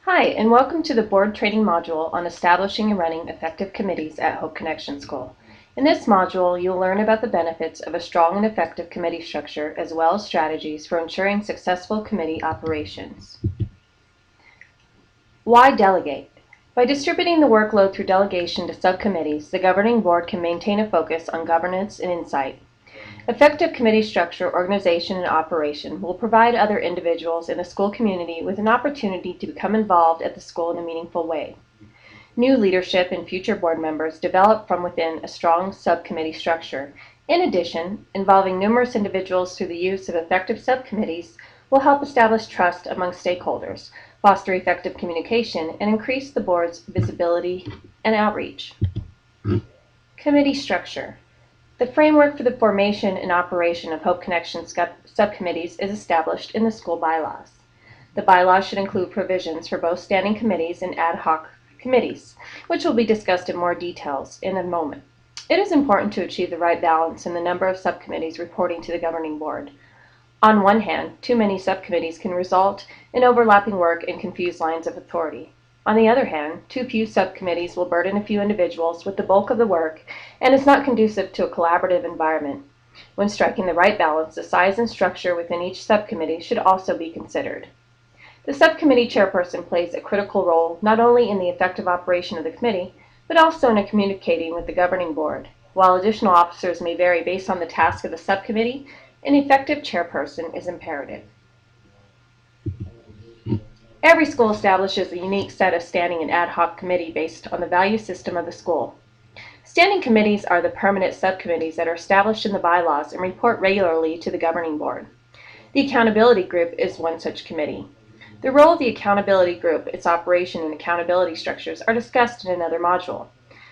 Hi, and welcome to the board training module on establishing and running effective committees at Hope Connection School. In this module, you'll learn about the benefits of a strong and effective committee structure, as well as strategies for ensuring successful committee operations. Why delegate? By distributing the workload through delegation to subcommittees, the governing board can maintain a focus on governance and insight. Effective committee structure, organization, and operation will provide other individuals in the school community with an opportunity to become involved at the school in a meaningful way. New leadership and future board members develop from within a strong subcommittee structure. In addition, involving numerous individuals through the use of effective subcommittees will help establish trust among stakeholders, foster effective communication, and increase the board's visibility and outreach. Committee structure. The framework for the formation and operation of Hope Connection subcommittees is established in the school bylaws. The bylaws should include provisions for both standing committees and ad hoc committees, which will be discussed in more details in a moment. It is important to achieve the right balance in the number of subcommittees reporting to the governing board. On one hand, too many subcommittees can result in overlapping work and confuse lines of authority. On the other hand, too few subcommittees will burden a few individuals with the bulk of the work and is not conducive to a collaborative environment. When striking the right balance, the size and structure within each subcommittee should also be considered. The subcommittee chairperson plays a critical role not only in the effective operation of the committee, but also in communicating with the governing board. While additional officers may vary based on the task of the subcommittee, an effective chairperson is imperative. Every school establishes a unique set of standing and ad hoc committee based on the value system of the school. Standing committees are the permanent subcommittees that are established in the bylaws and report regularly to the governing board. The accountability group is one such committee. The role of the accountability group, its operation, and accountability structures are discussed in another module.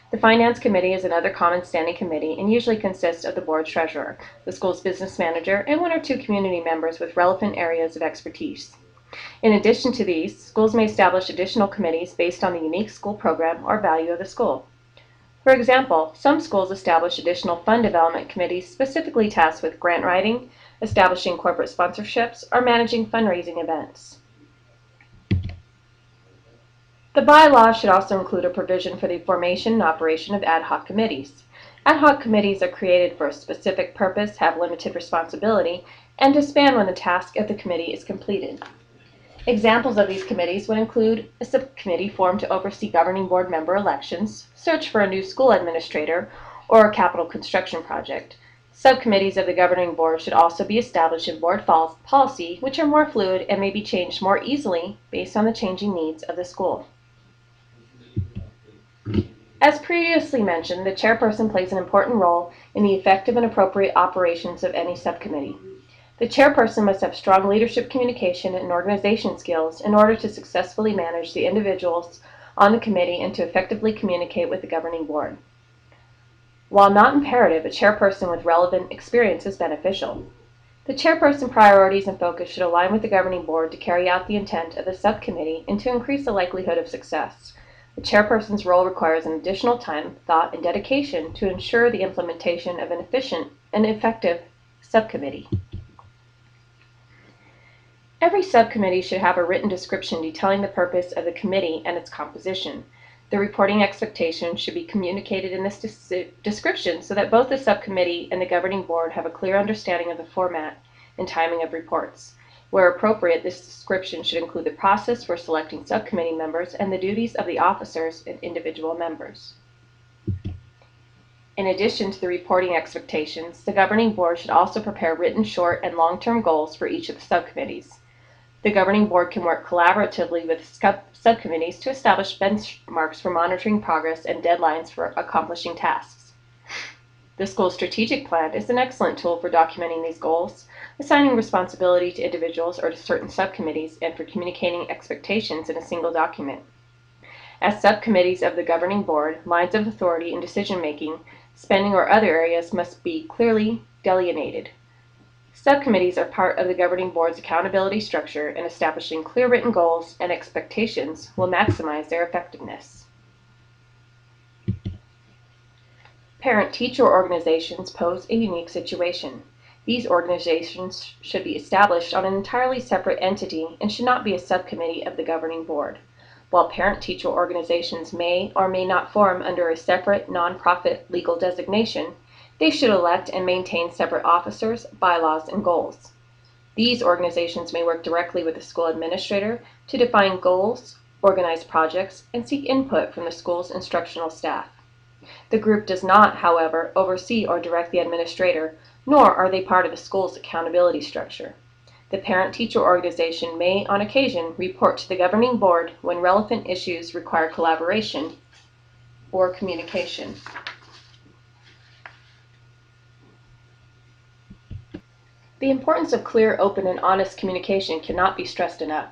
The finance committee is another common standing committee and usually consists of the board treasurer, the school's business manager, and one or two community members with relevant areas of expertise. In addition to these, schools may establish additional committees based on the unique school program or value of the school. For example, some schools establish additional fund development committees specifically tasked with grant writing, establishing corporate sponsorships, or managing fundraising events. The bylaw should also include a provision for the formation and operation of ad hoc committees. Ad hoc committees are created for a specific purpose, have limited responsibility, and disband when the task of the committee is completed. Examples of these committees would include a subcommittee formed to oversee governing board member elections, search for a new school administrator, or a capital construction project. Subcommittees of the governing board should also be established in board policy, which are more fluid and may be changed more easily based on the changing needs of the school. As previously mentioned, the chairperson plays an important role in the effective and appropriate operations of any subcommittee. The chairperson must have strong leadership communication and organization skills in order to successfully manage the individuals on the committee and to effectively communicate with the governing board. While not imperative, a chairperson with relevant experience is beneficial. The chairperson priorities and focus should align with the governing board to carry out the intent of the subcommittee and to increase the likelihood of success. The chairperson's role requires an additional time, thought, and dedication to ensure the implementation of an efficient and effective subcommittee. Every subcommittee should have a written description detailing the purpose of the committee and its composition. The reporting expectations should be communicated in this description so that both the subcommittee and the governing board have a clear understanding of the format and timing of reports. Where appropriate, this description should include the process for selecting subcommittee members and the duties of the officers and individual members. In addition to the reporting expectations, the governing board should also prepare written short and long-term goals for each of the subcommittees. The governing board can work collaboratively with subcommittees to establish benchmarks for monitoring progress and deadlines for accomplishing tasks. The school strategic plan is an excellent tool for documenting these goals, assigning responsibility to individuals or to certain subcommittees, and for communicating expectations in a single document. As subcommittees of the governing board, lines of authority in decision-making, spending, or other areas must be clearly delineated. Subcommittees are part of the governing board's accountability structure, and establishing clear written goals and expectations will maximize their effectiveness. Parent-teacher organizations pose a unique situation. These organizations should be established on an entirely separate entity and should not be a subcommittee of the governing board. While parent-teacher organizations may or may not form under a separate nonprofit legal designation, they should elect and maintain separate officers, bylaws, and goals. These organizations may work directly with the school administrator to define goals, organize projects, and seek input from the school's instructional staff. The group does not, however, oversee or direct the administrator, nor are they part of the school's accountability structure. The parent-teacher organization may, on occasion, report to the governing board when relevant issues require collaboration or communication. The importance of clear, open, and honest communication cannot be stressed enough.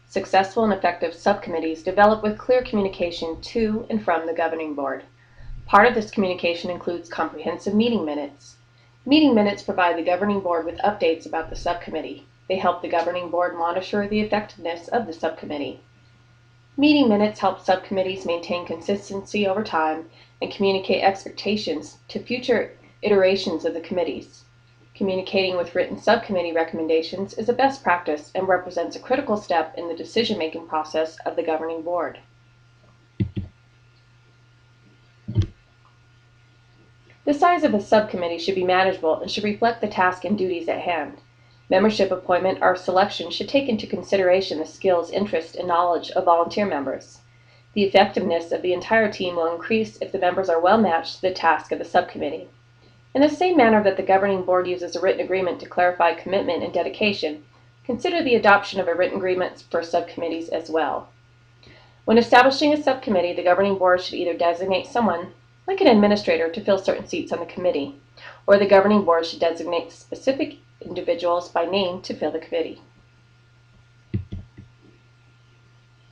Successful and effective subcommittees develop with clear communication to and from the governing board. Part of this communication includes comprehensive meeting minutes. Meeting minutes provide the governing board with updates about the subcommittee. They help the governing board monitor the effectiveness of the subcommittee. Meeting minutes help subcommittees maintain consistency over time and communicate expectations to future iterations of the committees. Communicating with written subcommittee recommendations is a best practice and represents a critical step in the decision-making process of the governing board. The size of a subcommittee should be manageable and should reflect the task and duties at hand. Membership appointment or selection should take into consideration the skills, interest, and knowledge of volunteer members. The effectiveness of the entire team will increase if the members are well matched to the task of the subcommittee. In the same manner that the governing board uses a written agreement to clarify commitment and dedication, consider the adoption of a written agreement for subcommittees as well. When establishing a subcommittee, the governing board should either designate someone, like an administrator, to fill certain seats on the committee, or the governing board should designate specific individuals by name to fill the committee.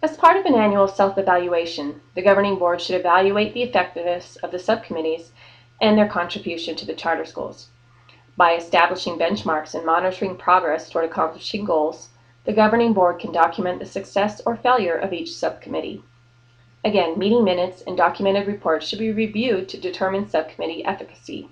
As part of an annual self-evaluation, the governing board should evaluate the effectiveness of the subcommittees and their contribution to the charter schools. By establishing benchmarks and monitoring progress toward accomplishing goals, the governing board can document the success or failure of each subcommittee. Again, meeting minutes and documented reports should be reviewed to determine subcommittee efficacy.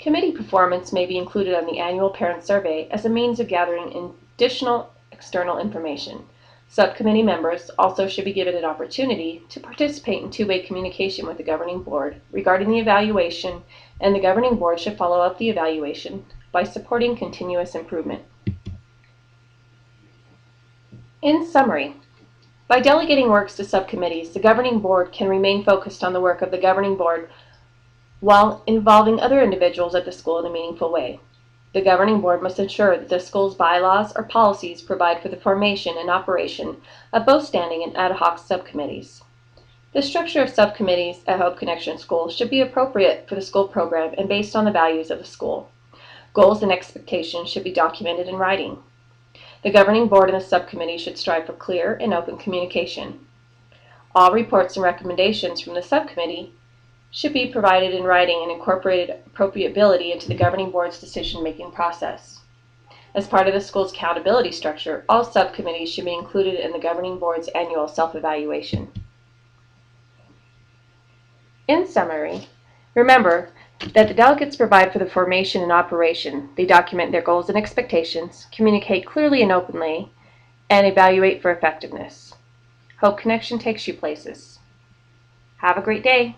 Committee performance may be included on the annual parent survey as a means of gathering additional external information. Subcommittee members also should be given an opportunity to participate in two-way communication with the governing board regarding the evaluation, and the governing board should follow up the evaluation by supporting continuous improvement. In summary, by delegating works to subcommittees, the governing board can remain focused on the work of the governing board while involving other individuals at the school in a meaningful way. The governing board must ensure that the school's bylaws or policies provide for the formation and operation of both standing and ad hoc subcommittees. The structure of subcommittees at Hope Connection School should be appropriate for the school program and based on the values of the school. Goals and expectations should be documented in writing. The governing board and the subcommittee should strive for clear and open communication. All reports and recommendations from the subcommittee should be provided in writing and incorporated appropriability into the governing board's decision-making process. As part of the school's accountability structure, all subcommittees should be included in the governing board's annual self-evaluation. In summary, remember that the delegates provide for the formation and operation. They document their goals and expectations, communicate clearly and openly, and evaluate for effectiveness. Hope Connection takes you places. Have a great day.